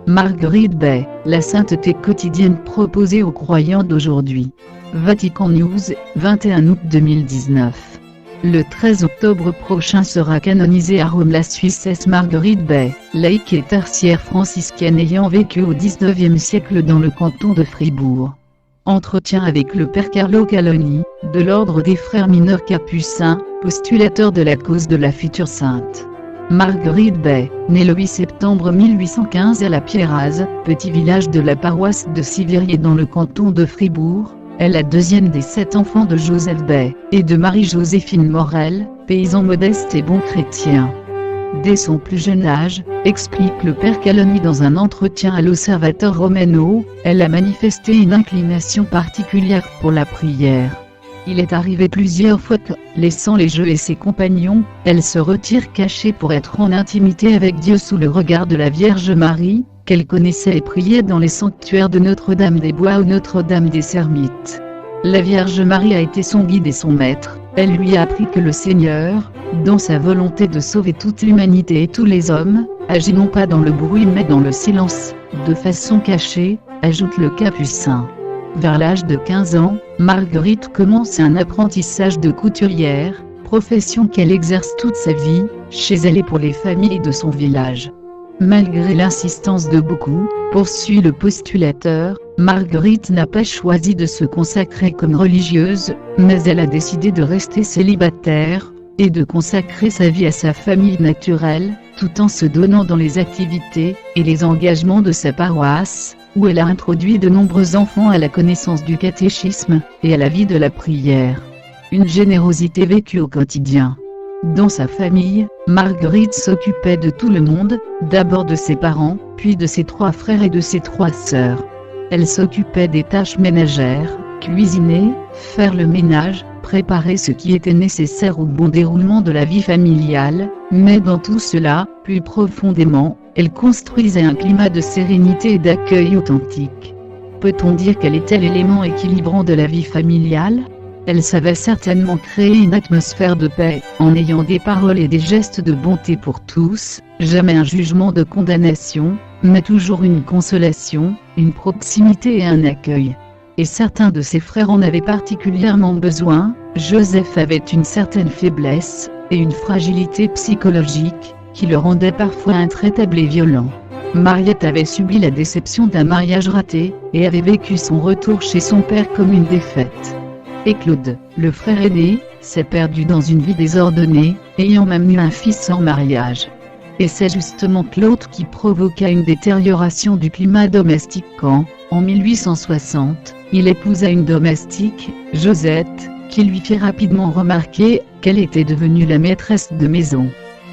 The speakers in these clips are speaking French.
Marguerite Bay, la sainteté quotidienne proposée aux croyants d'aujourd'hui. Vatican News, 21 août 2019. Le 13 octobre prochain sera canonisée à Rome la Suissesse Marguerite Bay, laïque et tertiaire franciscaine ayant vécu au XIXe siècle dans le canton de Fribourg. Entretien avec le père Carlo Caloni, de l'ordre des frères mineurs capucins, postulateur de la cause de la future sainte. Marguerite Bay, née le 8 septembre 1815 à la Pierraz, petit village de la paroisse de Sivirier dans le canton de Fribourg, est la deuxième des 7 enfants de Joseph Bay, et de Marie-Joséphine Morel, paysan modeste et bon chrétien. Dès son plus jeune âge, explique le père Caloni dans un entretien à l'Osservatore Romano, elle a manifesté une inclination particulière pour la prière. Il est arrivé plusieurs fois que, laissant les jeux et ses compagnons, elle se retire cachée pour être en intimité avec Dieu sous le regard de la Vierge Marie, qu'elle connaissait et priait dans les sanctuaires de Notre-Dame-des-Bois ou Notre-Dame des Sermites. La Vierge Marie a été son guide et son maître, elle lui a appris que le Seigneur, dans sa volonté de sauver toute l'humanité et tous les hommes, agit non pas dans le bruit mais dans le silence, de façon cachée, ajoute le capucin. Vers l'âge de 15 ans, Marguerite commence un apprentissage de couturière, profession qu'elle exerce toute sa vie, chez elle et pour les familles de son village. Malgré l'insistance de beaucoup, poursuit le postulateur, Marguerite n'a pas choisi de se consacrer comme religieuse, mais elle a décidé de rester célibataire, et de consacrer sa vie à sa famille naturelle, tout en se donnant dans les activités et les engagements de sa paroisse, où elle a introduit de nombreux enfants à la connaissance du catéchisme, et à la vie de la prière. Une générosité vécue au quotidien. Dans sa famille, Marguerite s'occupait de tout le monde, d'abord de ses parents, puis de ses 3 frères et de ses 3 sœurs. Elle s'occupait des tâches ménagères, cuisiner, faire le ménage, préparer ce qui était nécessaire au bon déroulement de la vie familiale, mais dans tout cela, plus profondément, elle construisait un climat de sérénité et d'accueil authentique. Peut-on dire qu'elle était l'élément équilibrant de la vie familiale ? Elle savait certainement créer une atmosphère de paix, en ayant des paroles et des gestes de bonté pour tous, jamais un jugement de condamnation, mais toujours une consolation, une proximité et un accueil. Et certains de ses frères en avaient particulièrement besoin. Joseph avait une certaine faiblesse, et une fragilité psychologique, qui le rendait parfois intraitable et violent. Mariette avait subi la déception d'un mariage raté, et avait vécu son retour chez son père comme une défaite. Et Claude, le frère aîné, s'est perdu dans une vie désordonnée, ayant même eu un fils sans mariage. Et c'est justement Claude qui provoqua une détérioration du climat domestique quand, en 1860, il épousa une domestique, Josette, qui lui fit rapidement remarquer qu'elle était devenue la maîtresse de maison.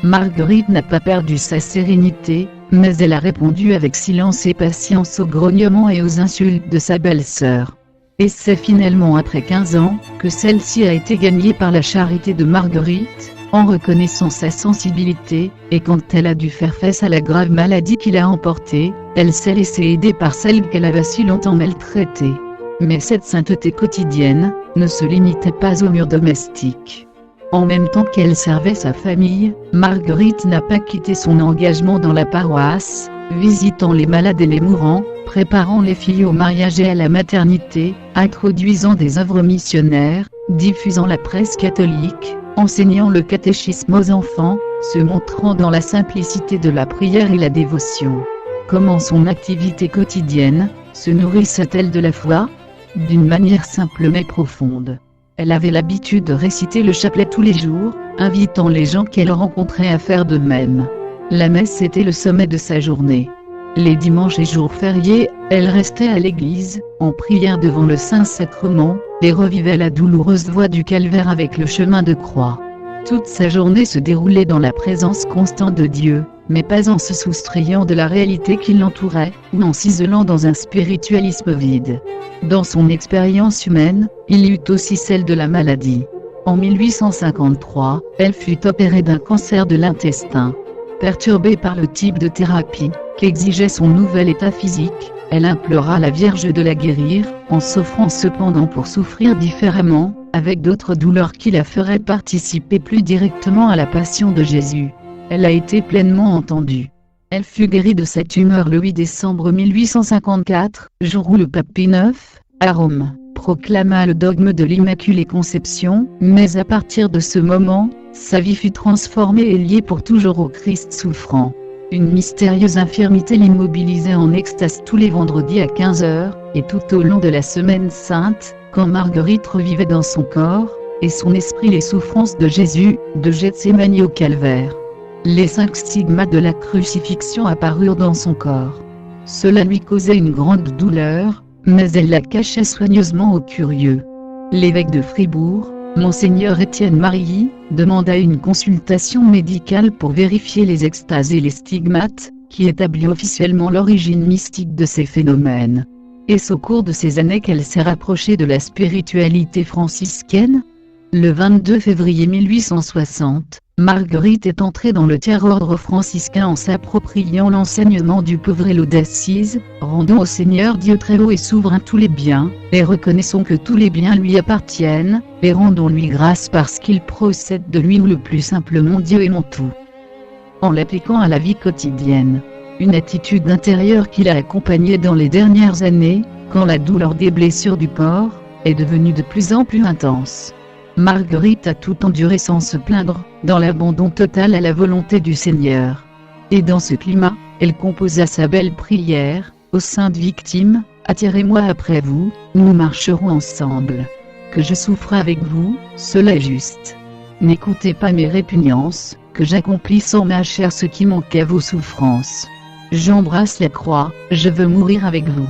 Marguerite n'a pas perdu sa sérénité, mais elle a répondu avec silence et patience aux grognements et aux insultes de sa belle-sœur. Et c'est finalement après 15 ans, que celle-ci a été gagnée par la charité de Marguerite, en reconnaissant sa sensibilité, et quand elle a dû faire face à la grave maladie qui l'a emportée, elle s'est laissée aider par celle qu'elle avait si longtemps maltraitée. Mais cette sainteté quotidienne, ne se limitait pas aux murs domestiques. En même temps qu'elle servait sa famille, Marguerite n'a pas quitté son engagement dans la paroisse, visitant les malades et les mourants, préparant les filles au mariage et à la maternité, introduisant des œuvres missionnaires, diffusant la presse catholique, enseignant le catéchisme aux enfants, se montrant dans la simplicité de la prière et la dévotion. Comment son activité quotidienne, se nourrissait-elle de la foi ? D'une manière simple mais profonde. Elle avait l'habitude de réciter le chapelet tous les jours, invitant les gens qu'elle rencontrait à faire de même. La messe était le sommet de sa journée. Les dimanches et jours fériés, elle restait à l'église, en prière devant le Saint-Sacrement, et revivait la douloureuse voie du calvaire avec le chemin de croix. Toute sa journée se déroulait dans la présence constante de Dieu, mais pas en se soustrayant de la réalité qui l'entourait, ou en s'isolant dans un spiritualisme vide. Dans son expérience humaine, il y eut aussi celle de la maladie. En 1853, elle fut opérée d'un cancer de l'intestin. Perturbée par le type de thérapie qu'exigeait son nouvel état physique, elle implora la Vierge de la guérir, en s'offrant cependant pour souffrir différemment, avec d'autres douleurs qui la feraient participer plus directement à la passion de Jésus. Elle a été pleinement entendue. Elle fut guérie de sa tumeur le 8 décembre 1854, jour où le pape Pie IX, à Rome, proclama le dogme de l'Immaculée Conception, mais à partir de ce moment, sa vie fut transformée et liée pour toujours au Christ souffrant. Une mystérieuse infirmité l'immobilisait en extase tous les vendredis à 15 h, et tout au long de la Semaine Sainte, quand Marguerite revivait dans son corps et son esprit les souffrances de Jésus, de Gethsémani au calvaire. Les 5 stigmates de la crucifixion apparurent dans son corps. Cela lui causait une grande douleur, mais elle la cachait soigneusement aux curieux. L'évêque de Fribourg, Monseigneur Étienne Marilly, demanda une consultation médicale pour vérifier les extases et les stigmates, qui établit officiellement l'origine mystique de ces phénomènes. Est-ce au cours de ces années qu'elle s'est rapprochée de la spiritualité franciscaine ? Le 22 février 1860, Marguerite est entrée dans le tiers-ordre franciscain en s'appropriant l'enseignement du Poverello d'Assise, rendons au Seigneur Dieu très haut et souverain tous les biens, et reconnaissons que tous les biens lui appartiennent, et rendons-lui grâce parce qu'il procède de lui ou le plus simplement Dieu est mon tout. En l'appliquant à la vie quotidienne, une attitude intérieure qui l'a accompagnée dans les dernières années, quand la douleur des blessures du corps est devenue de plus en plus intense. Marguerite a tout enduré sans se plaindre, dans l'abandon total à la volonté du Seigneur. Et dans ce climat, elle composa sa belle prière, aux saintes victimes, « Attirez-moi après vous, nous marcherons ensemble. Que je souffre avec vous, cela est juste. N'écoutez pas mes répugnances, que j'accomplisse en ma chair ce qui manque à vos souffrances. J'embrasse la croix, je veux mourir avec vous.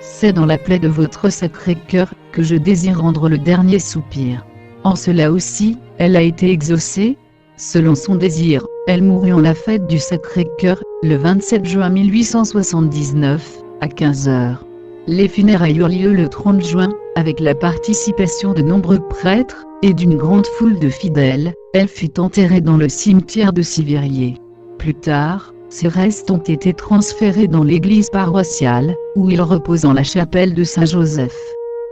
C'est dans la plaie de votre sacré cœur, que je désire rendre le dernier soupir. » En cela aussi, elle a été exaucée. Selon son désir, elle mourut en la fête du Sacré-Cœur, le 27 juin 1879, à 15 h. Les funérailles eurent lieu le 30 juin, avec la participation de nombreux prêtres, et d'une grande foule de fidèles. Elle fut enterrée dans le cimetière de Sivirier. Plus tard, ses restes ont été transférés dans l'église paroissiale, où ils reposent en la chapelle de Saint-Joseph.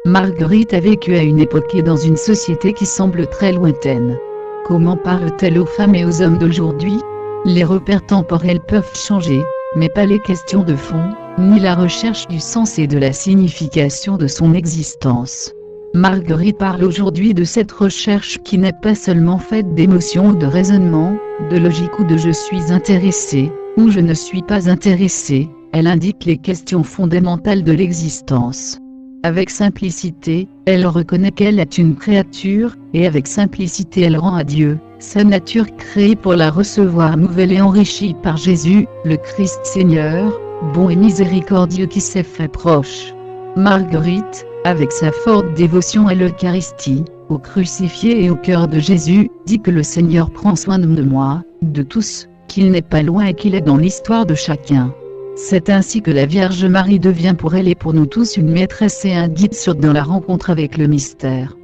Marguerite a vécu à une époque et dans une société qui semble très lointaine. Comment parle-t-elle aux femmes et aux hommes d'aujourd'hui ? Les repères temporels peuvent changer, mais pas les questions de fond, ni la recherche du sens et de la signification de son existence. Marguerite parle aujourd'hui de cette recherche qui n'est pas seulement faite d'émotions ou de raisonnements, de logique ou de « je suis intéressé » ou « je ne suis pas intéressé », elle indique les questions fondamentales de l'existence. Avec simplicité, elle reconnaît qu'elle est une créature, et avec simplicité elle rend à Dieu, sa nature créée pour la recevoir nouvelle et enrichie par Jésus, le Christ Seigneur, bon et miséricordieux qui s'est fait proche. Marguerite, avec sa forte dévotion à l'Eucharistie, au crucifié et au cœur de Jésus, dit que le Seigneur prend soin de moi, de tous, qu'il n'est pas loin et qu'il est dans l'histoire de chacun. C'est ainsi que la Vierge Marie devient pour elle et pour nous tous une maîtresse et un guide sûr dans la rencontre avec le mystère.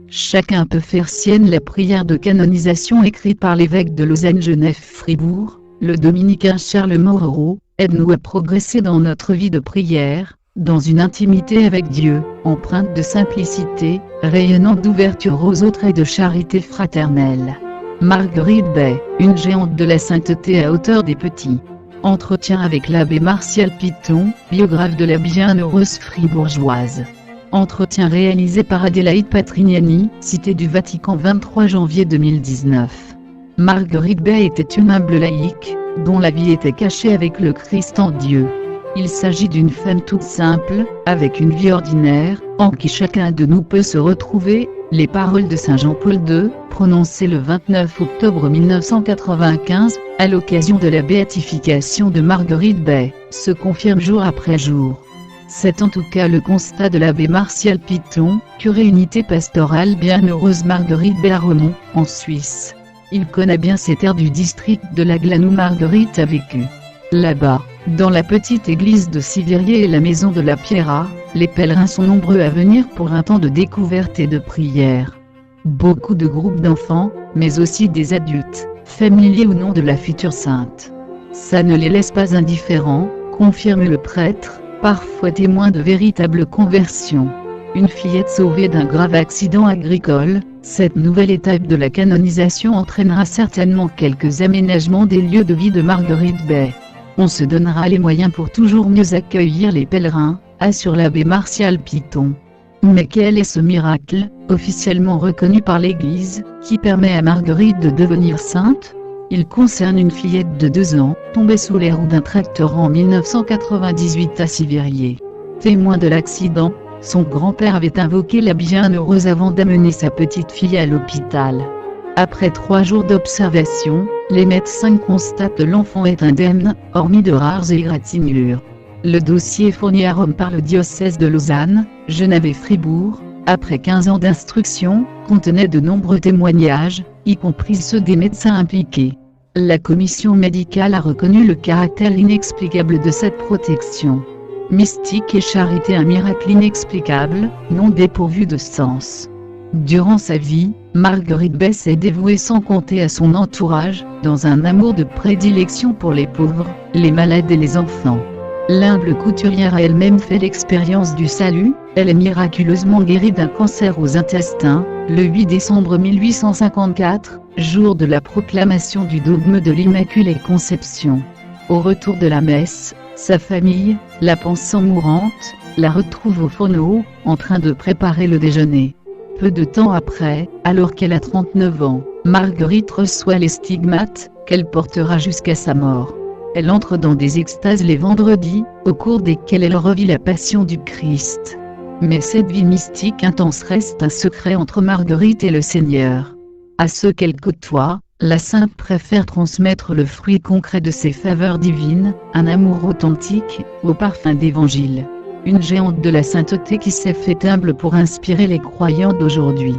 Chacun peut faire sienne la prière de canonisation écrite par l'évêque de Lausanne-Genève-Fribourg, le dominicain Charles Moreau. Aide-nous à progresser dans notre vie de prière, dans une intimité avec Dieu, empreinte de simplicité, rayonnante d'ouverture aux autres et de charité fraternelle. Marguerite Bay, une géante de la sainteté à hauteur des petits. Entretien avec l'abbé Martial Piton, biographe de la bienheureuse fribourgeoise. Entretien réalisé par Adélaïde Patrignani, Cité du Vatican 23 janvier 2019. Marguerite Bay était une humble laïque, dont la vie était cachée avec le Christ en Dieu. Il s'agit d'une femme toute simple, avec une vie ordinaire, en qui chacun de nous peut se retrouver. Les paroles de Saint Jean-Paul II, prononcées le 29 octobre 1995, à l'occasion de la béatification de Marguerite Bay, se confirment jour après jour. C'est en tout cas le constat de l'abbé Martial Piton, curé unité pastorale bienheureuse Marguerite Bay à Romont, en Suisse. Il connaît bien ces terres du district de la Glane où Marguerite a vécu. Là-bas, dans la petite église de Sivirier et la maison de la Pierra, les pèlerins sont nombreux à venir pour un temps de découverte et de prière. Beaucoup de groupes d'enfants, mais aussi des adultes, familiers ou non de la future sainte. Ça ne les laisse pas indifférents, confirme le prêtre, parfois témoin de véritables conversions. Une fillette sauvée d'un grave accident agricole, cette nouvelle étape de la canonisation entraînera certainement quelques aménagements des lieux de vie de Marguerite Bay. On se donnera les moyens pour toujours mieux accueillir les pèlerins, assure l'abbé Martial Piton. Mais quel est ce miracle, officiellement reconnu par l'Église, qui permet à Marguerite de devenir sainte? Il concerne une fillette de 2 ans, tombée sous les roues d'un tracteur en 1998 à Sivirier. Témoin de l'accident, son grand-père avait invoqué la bienheureuse avant d'amener sa petite fille à l'hôpital. Après 3 jours d'observation, les médecins constatent que l'enfant est indemne, hormis de rares égratignures. Le dossier fourni à Rome par le diocèse de Lausanne, Genève et Fribourg, après 15 ans d'instruction, contenait de nombreux témoignages, y compris ceux des médecins impliqués. La commission médicale a reconnu le caractère inexplicable de cette protection. Mystique et charité, un miracle inexplicable, non dépourvu de sens. Durant sa vie, Marguerite Besse est dévouée sans compter à son entourage, dans un amour de prédilection pour les pauvres, les malades et les enfants. L'humble couturière a elle-même fait l'expérience du salut, elle est miraculeusement guérie d'un cancer aux intestins, le 8 décembre 1854, jour de la proclamation du dogme de l'Immaculée Conception. Au retour de la messe, sa famille, la pensant mourante, la retrouve au fourneau, en train de préparer le déjeuner. Peu de temps après, alors qu'elle a 39 ans, Marguerite reçoit les stigmates, qu'elle portera jusqu'à sa mort. Elle entre dans des extases les vendredis, au cours desquels elle revit la passion du Christ. Mais cette vie mystique intense reste un secret entre Marguerite et le Seigneur. À ceux qu'elle côtoie, la sainte préfère transmettre le fruit concret de ses faveurs divines, un amour authentique, au parfum d'évangile. Une géante de la sainteté qui s'est fait humble pour inspirer les croyants d'aujourd'hui.